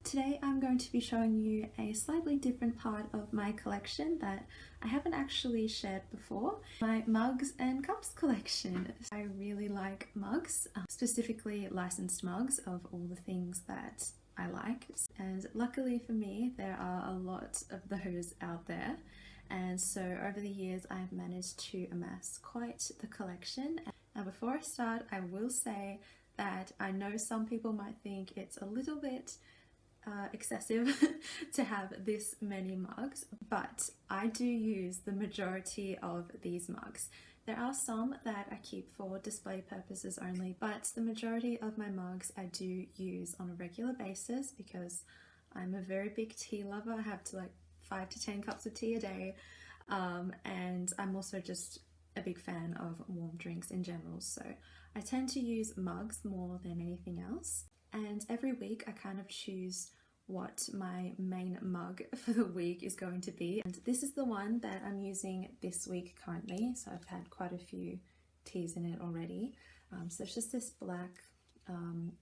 Today I'm going to be showing you a slightly different part of my collection that I haven't actually shared before, my mugs and cups collection. I really like mugs, specifically licensed mugs of all the things that I like, and luckily for me there are a lot of those out there, and so over the years I've managed to amass quite the collection. Now before I start, I will say that I know some people might think it's a little bit excessive to have this many mugs, but I do use the majority of these mugs. There are some that I keep for display purposes only, but the majority of my mugs I do use on a regular basis because I'm a very big tea lover. I have to 5 to 10 cups of tea a day, and I'm also just a big fan of warm drinks in general, so I tend to use mugs more than anything else. And every week I kind of choose what my main mug for the week is going to be. And this is the one that I'm using this week currently. So I've had quite a few teas in it already. So it's just this black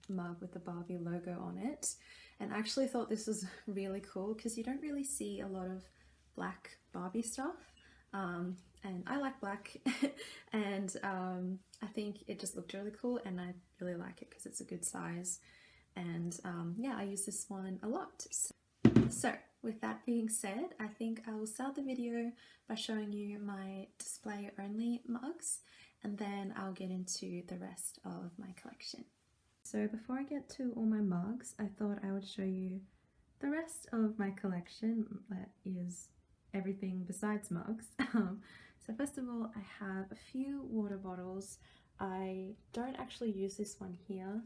mug with the Barbie logo on it. And I actually thought this was really cool because you don't really see a lot of black Barbie stuff. And I like black and I think it just looked really cool, and I really like it because it's a good size. And yeah, I use this one a lot. So with that being said, I think I will start the video by showing you my display only mugs, and then I'll get into the rest of my collection. So before I get to all my mugs, I thought I would show you the rest of my collection, that is everything besides mugs. So first of all, I have a few water bottles. I don't actually use this one here.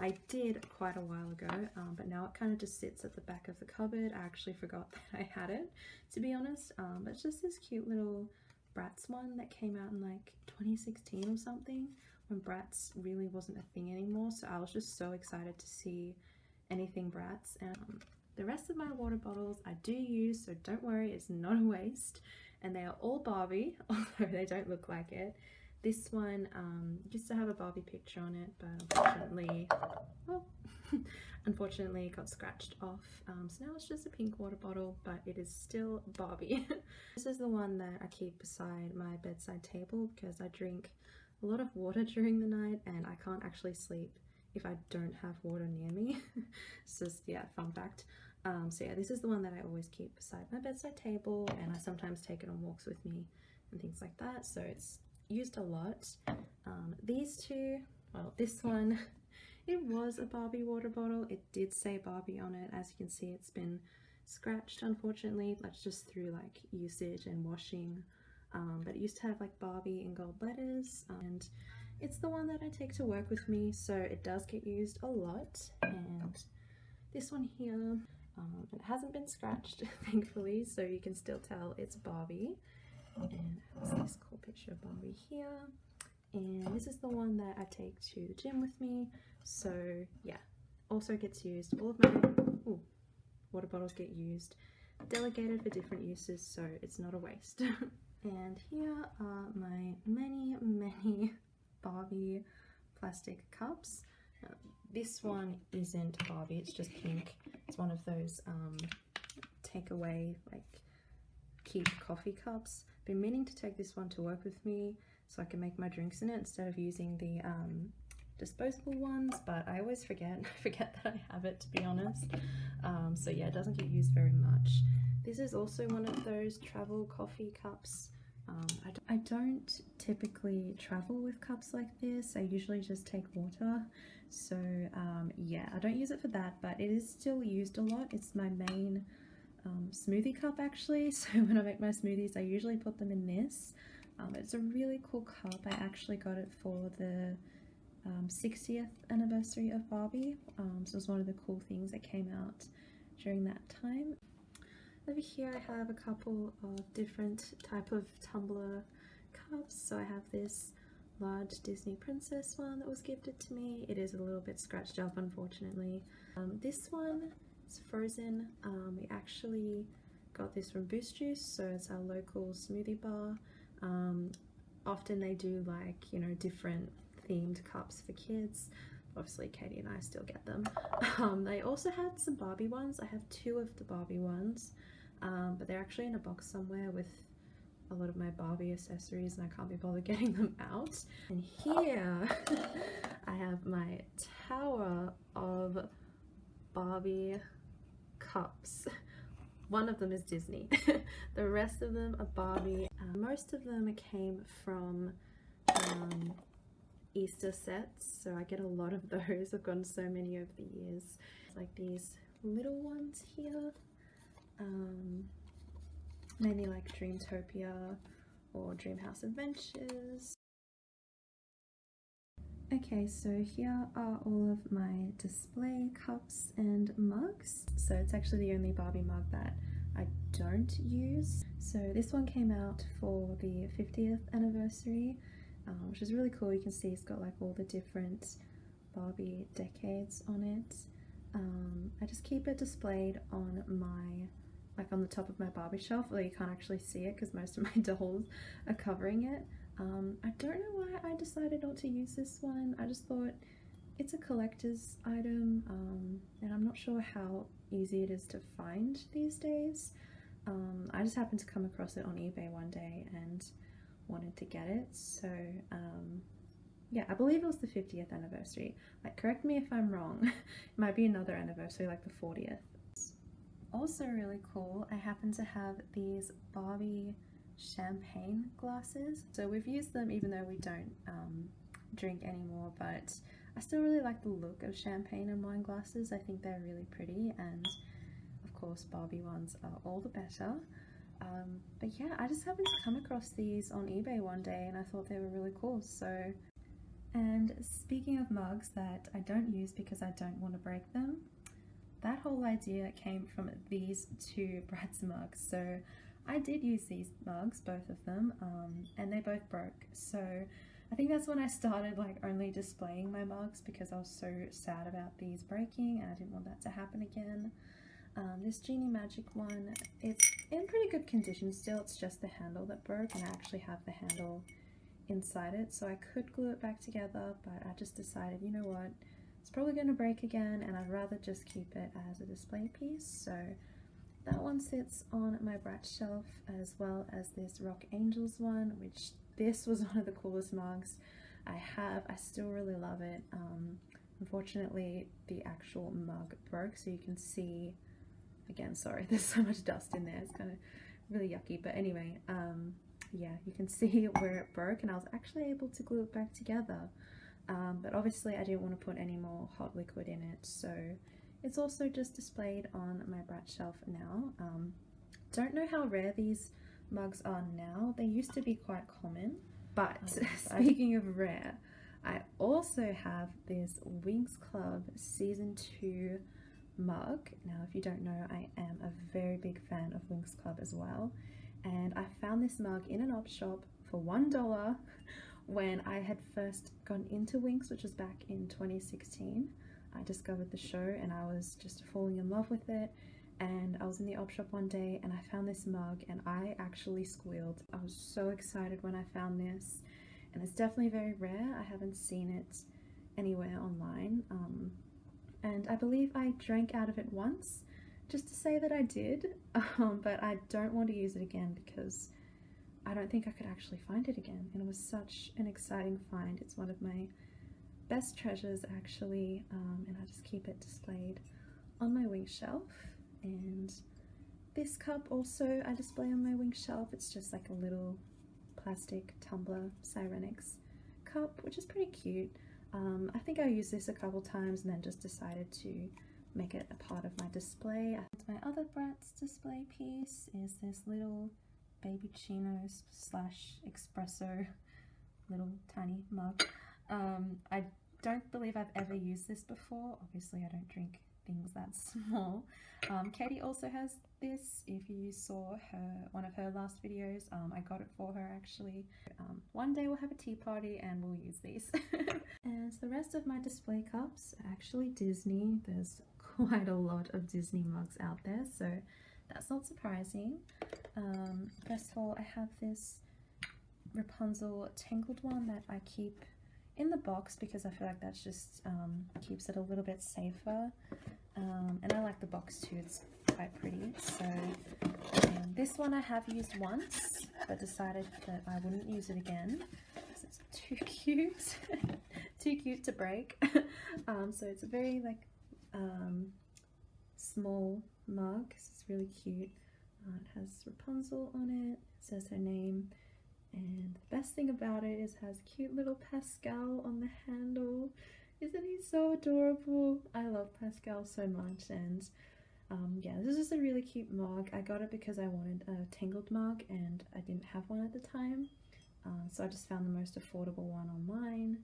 I did quite a while ago, but now it kind of just sits at the back of the cupboard. I actually forgot that I had it, to be honest. But it's just this cute little Bratz one that came out in 2016 or something, when Bratz really wasn't a thing anymore. So I was just so excited to see anything Bratz. And the rest of my water bottles I do use, so don't worry, it's not a waste. And they are all Barbie, although they don't look like it. This one used to have a Barbie picture on it, but unfortunately it got scratched off. So now it's just a pink water bottle, but it is still Barbie. This is the one that I keep beside my bedside table because I drink a lot of water during the night and I can't actually sleep if I don't have water near me. It's just, yeah, fun fact. So yeah, this is the one that I always keep beside my bedside table, and I sometimes take it on walks with me and things like that, so it's used a lot. These two, well, this one, it was a Barbie water bottle. It did say Barbie on it. As you can see, it's been scratched, unfortunately. That's just through usage and washing, but it used to have Barbie in gold letters, and it's the one that I take to work with me, so it does get used a lot. And this one here, it hasn't been scratched thankfully, so you can still tell it's Barbie. And it has this cool picture of Barbie here. And this is the one that I take to the gym with me. So yeah, also gets used. All of my water bottles get used, delegated for different uses, so it's not a waste. And here are my many Barbie plastic cups. This one isn't Barbie, it's just pink. It's one of those takeaway keep coffee cups. Been meaning to take this one to work with me so I can make my drinks in it instead of using the disposable ones, but I always forget that I have it, to be honest. So yeah, it doesn't get used very much. This is also one of those travel coffee cups. I don't typically travel with cups like this. I usually just take water, so yeah, I don't use it for that, but it is still used a lot. It's my main smoothie cup actually, so when I make my smoothies I usually put them in this. It's a really cool cup. I actually got it for the 60th anniversary of Barbie, so it was one of the cool things that came out during that time. Over here I have a couple of different type of tumbler cups. So I have this large Disney princess one that was gifted to me. It is a little bit scratched up, unfortunately. This one is frozen. We actually got this from Boost Juice, so it's our local smoothie bar. Often they do different themed cups for kids. Obviously Katie and I still get them. They also had some Barbie ones. I have 2 of the Barbie ones, but they're actually in a box somewhere with a lot of my Barbie accessories, and I can't be bothered getting them out. And here I have my tower of Barbie cups. One of them is Disney. The rest of them are Barbie. Most of them came from Easter sets, so I get a lot of those. I've gotten so many over the years. It's like these little ones here, mainly like Dreamtopia or Dreamhouse Adventures. Okay, so here are all of my display cups and mugs. So it's actually the only Barbie mug that I don't use. So this one came out for the 50th anniversary, which is really cool. You can see it's got like all the different Barbie decades on it. I just keep it displayed on my, like on the top of my Barbie shelf, although you can't actually see it because most of my dolls are covering it. I don't know why I decided not to use this one. I just thought it's a collector's item, and I'm not sure how easy it is to find these days. I just happened to come across it on eBay one day and wanted to get it. So yeah, I believe it was the 50th anniversary. Like, correct me if I'm wrong. It might be another anniversary, like the 40th. Also really cool, I happen to have these Barbie champagne glasses. So we've used them even though we don't drink anymore, but I still really like the look of champagne and wine glasses. I think they're really pretty, and of course Barbie ones are all the better. But yeah, I just happened to come across these on eBay one day and I thought they were really cool. So, and speaking of mugs that I don't use because I don't want to break them, that whole idea came from these 2 Bratz mugs. So I did use these mugs, both of them, and they both broke. So I think that's when I started like only displaying my mugs because I was so sad about these breaking and I didn't want that to happen again. This Genie Magic one, it's in pretty good condition still. It's just the handle that broke, and I actually have the handle inside it, so I could glue it back together, but I just decided, you know what, it's probably going to break again and I'd rather just keep it as a display piece. So that one sits on my Bratz shelf, as well as this Rock Angels one, which this was one of the coolest mugs I have. I still really love it. Unfortunately, the actual mug broke, so you can see, again, sorry, there's so much dust in there, it's kind of really yucky, but anyway, yeah, you can see where it broke, and I was actually able to glue it back together. But obviously I didn't want to put any more hot liquid in it, so it's also just displayed on my Bratz shelf now. Don't know how rare these mugs are now. They used to be quite common, but speaking of rare, I also have this Winx Club Season 2 mug. Now, if you don't know, I am a very big fan of Winx Club as well, and I found this mug in an op shop for $1 when I had first gone into Winx, which was back in 2016. I discovered the show and I was just falling in love with it, and I was in the op shop one day and I found this mug and I actually squealed. I was so excited when I found this, and it's definitely very rare. I haven't seen it anywhere online, and I believe I drank out of it once just to say that I did, but I don't want to use it again because I don't think I could actually find it again, and it was such an exciting find. It's one of my best treasures actually, and I just keep it displayed on my Winx shelf. And this cup also I display on my Winx shelf. It's just like a little plastic tumbler Sirenix cup, which is pretty cute. I think I used this a couple times and then just decided to make it a part of my display. My other Bratz display piece is this little baby chino / espresso little tiny mug. I don't believe I've ever used this before. Obviously I don't drink things that small. Katie also has this. If you saw one of her last videos, I got it for her actually. One day we'll have a tea party and we'll use these. And the rest of my display cups are actually Disney. There's quite a lot of Disney mugs out there, so that's not surprising. First of all, I have this Rapunzel Tangled one that I keep in the box because I feel like that's just keeps it a little bit safer. And I like the box too, it's quite pretty. So this one I have used once, but decided that I wouldn't use it again because it's too cute. Too cute to break. So it's a very like small mug. It's really cute. It has Rapunzel on it. It says her name. And the best thing about it is it has cute little Pascal on the handle. Isn't he so adorable? I love Pascal so much. And yeah, this is just a really cute mug. I got it because I wanted a Tangled mug and I didn't have one at the time. So I just found the most affordable one online.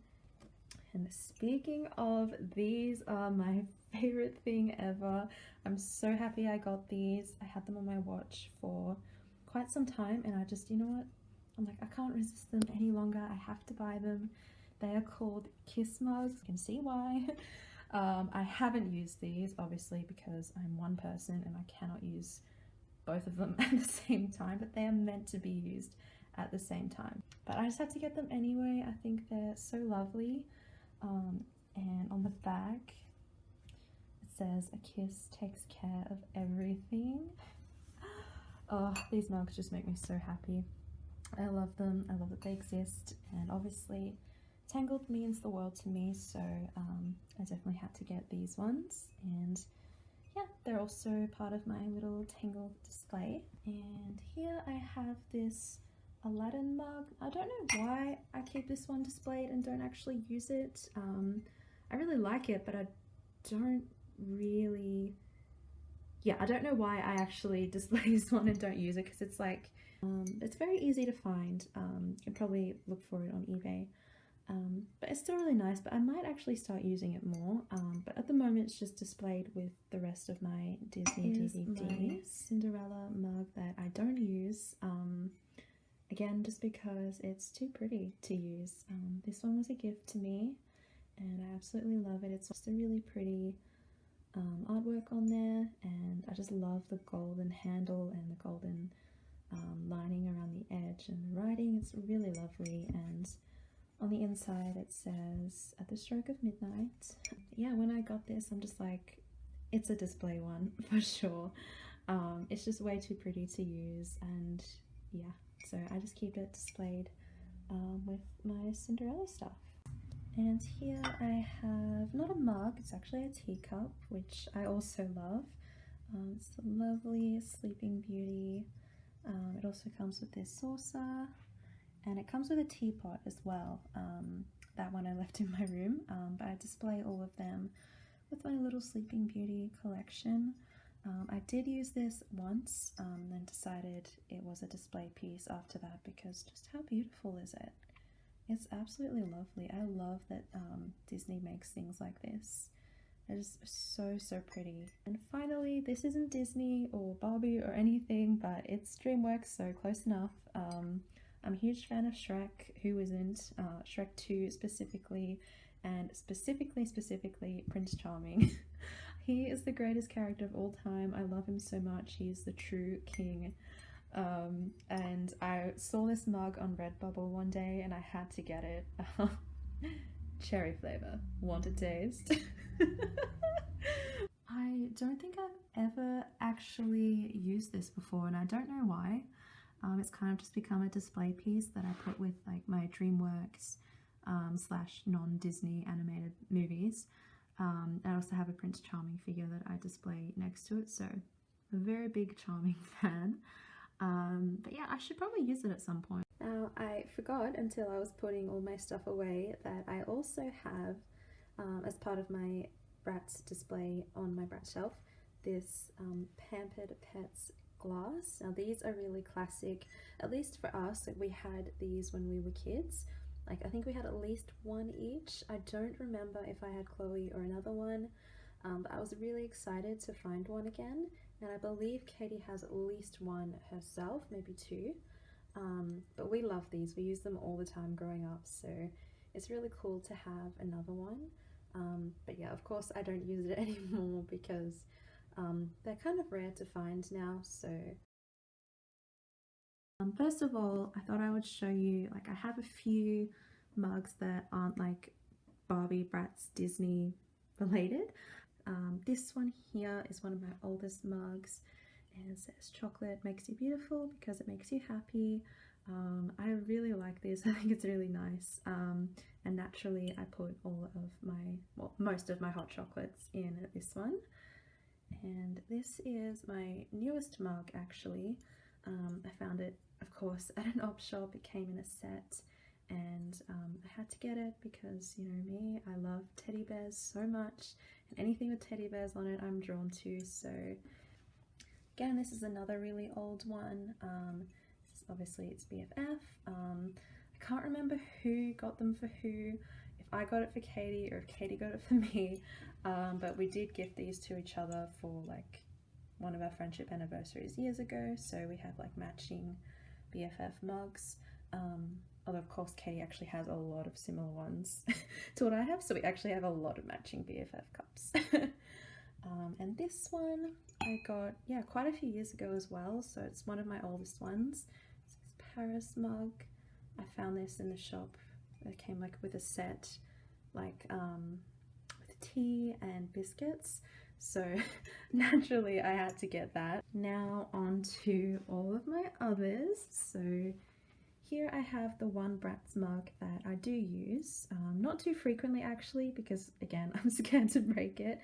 And speaking of, these are my favorite thing ever. I'm so happy I got these. I had them on my watch for quite some time and I just, you know what? I'm like, I can't resist them any longer. I have to buy them. They are called Kiss mugs. You can see why. I haven't used these, obviously, because I'm one person and I cannot use both of them at the same time, but they are meant to be used at the same time. But I just had to get them anyway. I think they're so lovely. And on the back, it says, "A kiss takes care of everything." Oh, these mugs just make me so happy. I love them. I love that they exist. And obviously, Tangled means the world to me, so I definitely had to get these ones. And yeah, they're also part of my little Tangled display. And here I have this Aladdin mug. I don't know why I keep this one displayed and don't actually use it. I really like it, but I don't really, yeah, I don't know why I actually display this one and don't use it, because it's like, it's very easy to find. You can probably look for it on eBay. But it's still really nice, but I might actually start using it more. But at the moment it's just displayed with the rest of my Disney DVDs. My Cinderella mug that I don't use, again, just because it's too pretty to use. This one was a gift to me and I absolutely love it. It's just a really pretty artwork on there, and I just love the golden handle and the golden lining around the edge and the writing. It's really lovely. And on the inside it says, "At the stroke of midnight." Yeah, when I got this, I'm just like, it's a display one for sure. It's just way too pretty to use, and yeah, so I just keep it displayed with my Cinderella stuff. And here I have, not a mug, it's actually a teacup, which I also love. It's the lovely Sleeping Beauty. It also comes with this saucer, and it comes with a teapot as well. That one I left in my room, but I display all of them with my little Sleeping Beauty collection. I did use this once, then decided it was a display piece after that, because just how beautiful is it? It's absolutely lovely. I love that Disney makes things like this. It is so, so pretty. And finally, this isn't Disney or Barbie or anything, but it's DreamWorks, so close enough. I'm a huge fan of Shrek. Who isn't? Shrek 2 specifically, and specifically Prince Charming. He is the greatest character of all time. I love him so much. He's the true king. And I saw this mug on Redbubble one day and I had to get it. Cherry flavor. Want a taste? I don't think I've ever actually used this before, and I don't know why. It's kind of just become a display piece that I put with like my DreamWorks slash non-Disney animated movies. I also have a Prince Charming figure that I display next to it, so I'm a very big Charming fan. But yeah, I should probably use it at some point. Now, I forgot until I was putting all my stuff away that I also have, as part of my Bratz display on my Bratz shelf, this Pampered Pets glass. Now these are really classic, at least for us. We had these when we were kids. Like, I think we had at least one each. I don't remember if I had Chloe or another one, but I was really excited to find one again. And I believe Katie has at least one herself, maybe two. But we love these. We use them all the time growing up, so it's really cool to have another one. But yeah, of course I don't use it anymore because they're kind of rare to find now. So first of all, I thought I would show you, like, I have a few mugs that aren't like Barbie, Bratz, Disney related. This one here is one of my oldest mugs, and it says chocolate makes you beautiful because it makes you happy. I really like this. I think it's really nice, and naturally I put all of my, well, most of my hot chocolates in this one. And this is my newest mug actually. I found it, of course, at an op shop. It came in a set, and I had to get it because, you know me, I love teddy bears so much, and anything with teddy bears on it I'm drawn to. So again, this is another really old one. Obviously it's BFF. I can't remember who got them for who, if I got it for Katie or if Katie got it for me, but we did gift these to each other for like one of our friendship anniversaries years ago, so we have like matching BFF mugs. Although of course Katie actually has a lot of similar ones to what I have, so we actually have a lot of matching BFF cups. And this one I got, yeah, quite a few years ago as well, so it's one of my oldest ones. It's this Paris mug. I found this in the shop. It came like with a set, like with tea and biscuits, so naturally I had to get that. Now on to all of my others. So here I have the one Bratz mug that I do use, not too frequently actually, because again I'm scared to break it.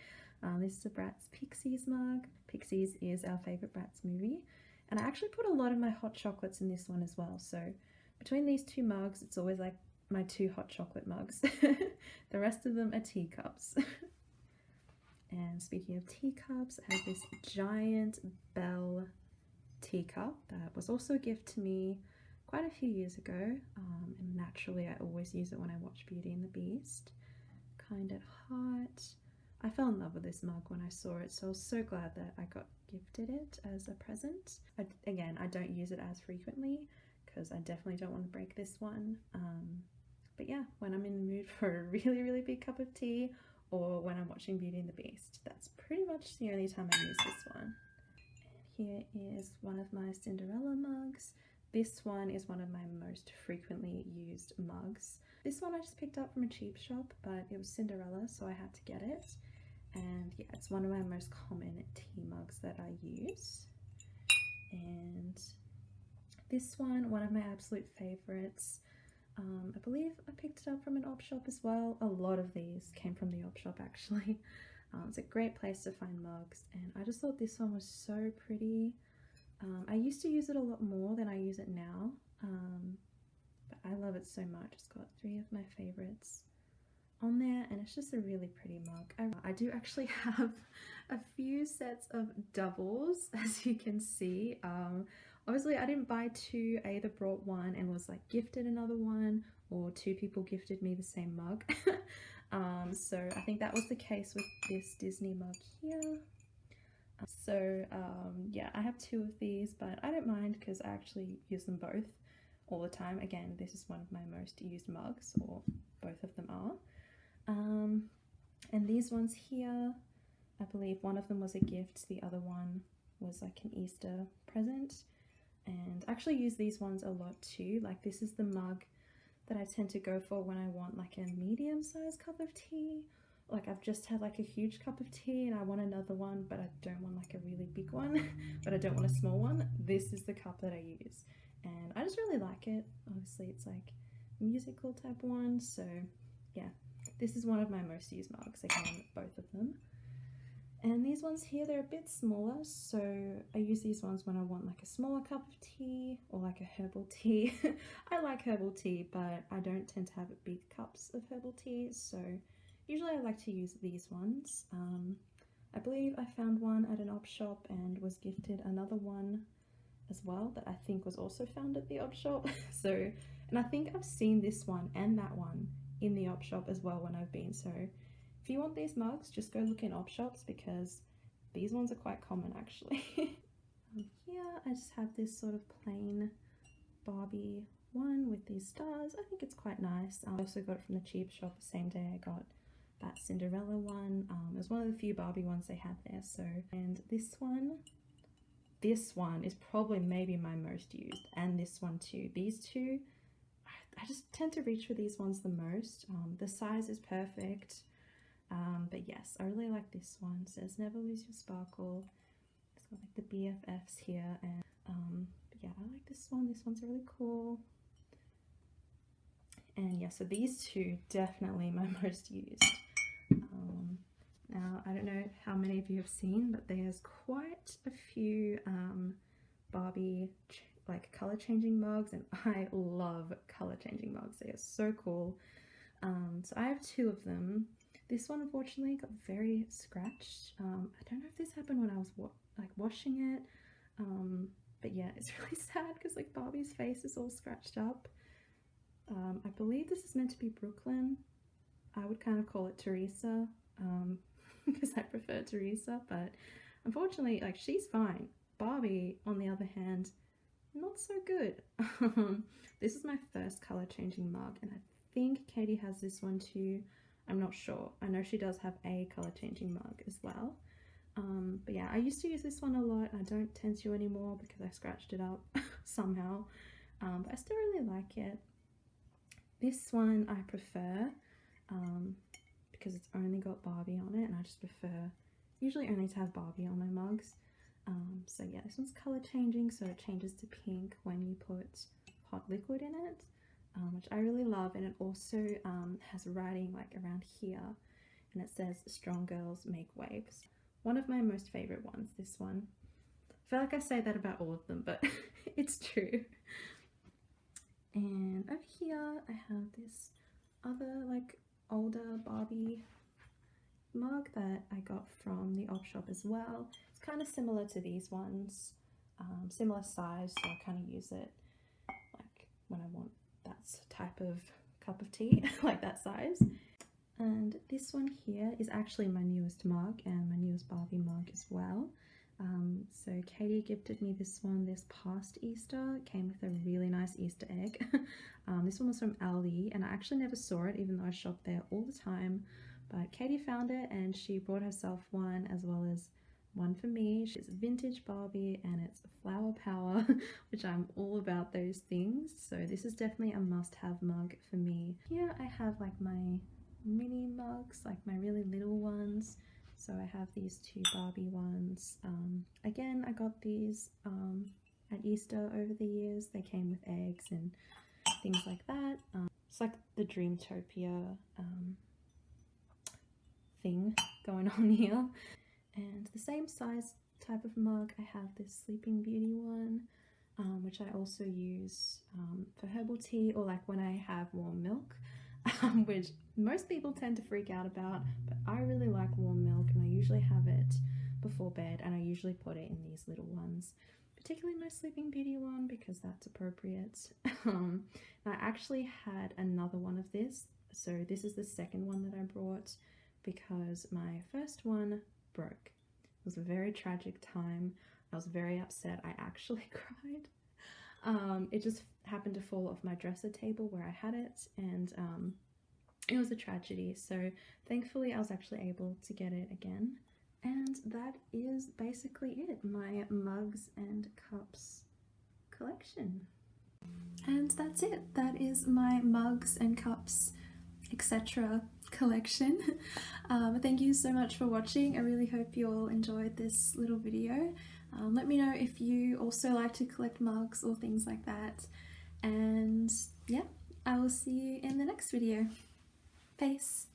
This is a Bratz Pixies mug. Pixies is our favorite Bratz movie, and I actually put a lot of my hot chocolates in this one as well, so between these two mugs it's always like my two hot chocolate mugs. The rest of them are teacups. And speaking of teacups, I have this giant Belle teacup that was also a gift to me quite a few years ago, and naturally I always use it when I watch Beauty and the Beast. Kind at heart. I fell in love with this mug when I saw it, so I was so glad that I got gifted it as a present. Again, I don't use it as frequently because I definitely don't want to break this one. But yeah, when I'm in the mood for a really, really big cup of tea, or when I'm watching Beauty and the Beast, that's pretty much the only time I use this one. And here is one of my Cinderella mugs. This one is one of my most frequently used mugs. This one I just picked up from a cheap shop, but it was Cinderella, so I had to get it. And yeah, it's one of my most common tea mugs that I use. And this one of my absolute favorites. I believe I picked it up from an op shop as well. A lot of these came from the op shop actually. It's a great place to find mugs, and I just thought this one was so pretty. I used to use it a lot more than I use it now, but I love it so much. It's got 3 of my favorites on there, and it's just a really pretty mug. I do actually have a few sets of doubles, as you can see. Obviously I didn't buy 2, I either brought one and was like gifted another one, or 2 people gifted me the same mug. So I think that was the case with this Disney mug here. Yeah, I have 2 of these, but I don't mind because I actually use them both all the time. Again, this is one of my most used mugs, or both of them are. And these ones here, I believe one of them was a gift, the other one was like an Easter present. And I actually use these ones a lot too. Like, this is the mug that I tend to go for when I want like a medium-sized cup of tea. Like, I've just had like a huge cup of tea and I want another one, but I don't want like a really big one, but I don't want a small one. This is the cup that I use, and I just really like it. Obviously it's like a musical type one, so yeah, this is one of my most used mugs, again, both of them. And these ones here, they're a bit smaller, so I use these ones when I want like a smaller cup of tea or like a herbal tea. I like herbal tea, but I don't tend to have big cups of herbal tea, so usually I like to use these ones. I believe I found one at an op shop and was gifted another one as well that I think was also found at the op shop. So, and I think I've seen this one and that one in the op shop as well when I've been. So if you want these mugs, just go look in op shops because these ones are quite common actually. Here I just have this sort of plain Barbie one with these stars. I think it's quite nice. I also got it from the cheap shop the same day I got that Cinderella one. It was one of the few Barbie ones they had there. So, and this one is probably maybe my most used, and this one too. These two, I just tend to reach for these ones the most. The size is perfect. But yes, I really like this one. It says never lose your sparkle. It's got like the BFFs here, and but yeah, I like this one. This one's really cool. And yeah, so these two definitely my most used. Now I don't know how many of you have seen, but there's quite a few Barbie like color changing mugs, and I love color changing mugs. They are so cool. So I have two of them. This one unfortunately got very scratched. I don't know if this happened when I was washing it, but yeah, it's really sad because like Barbie's face is all scratched up. I believe this is meant to be Brooklyn. I would kind of call it Teresa, because I prefer Teresa, but unfortunately, like, she's fine. Barbie, on the other hand, not so good. This is my first color changing mug, and I think Katie has this one too. I'm not sure. I know she does have a color changing mug as well. But yeah, I used to use this one a lot. I don't tend to anymore because I scratched it up somehow, but I still really like it. This one I prefer because it's only got Barbie on it, and I just prefer usually only to have Barbie on my mugs. So yeah, this one's color changing, so it changes to pink when you put hot liquid in it, which I really love. And it also has writing like around here, and it says strong girls make waves. One of my most favorite ones, this one. I feel like I say that about all of them, but it's true. And over here I have this other like older Barbie mug that I got from the op shop as well. It's kind of similar to these ones, similar size, so I kind of use it like when I want that type of cup of tea, like that size. And this one here is actually my newest mug and my newest Barbie mug as well. So Katie gifted me this one this past Easter. It came with a really nice Easter egg. This one was from Aldi, and I actually never saw it even though I shop there all the time. But Katie found it and she brought herself one as well as one for me. She's vintage Barbie and it's flower power, which I'm all about those things. So this is definitely a must-have mug for me. Here I have like my mini mugs, like my really little ones. So I have these two Barbie ones. Again, I got these at Easter over the years. They came with eggs and things like that. It's like the Dreamtopia thing going on here. And the same size type of mug, I have this Sleeping Beauty one, which I also use for herbal tea or like when I have warm milk. Which most people tend to freak out about, but I really like warm milk and I usually have it before bed, and I usually put it in these little ones, particularly my Sleeping Beauty one because that's appropriate. I actually had another one of this, so this is the second one that I brought because my first one broke. It was a very tragic time. I was very upset. I actually cried. It just happened to fall off my dresser table where I had it, and it was a tragedy. So thankfully I was actually able to get it again. And that is basically it, my mugs and cups collection. And that's it. That is my mugs and cups, etc. collection. Thank you so much for watching. I really hope you all enjoyed this little video. Let me know if you also like to collect mugs or things like that. And yeah, I will see you in the next video. Peace.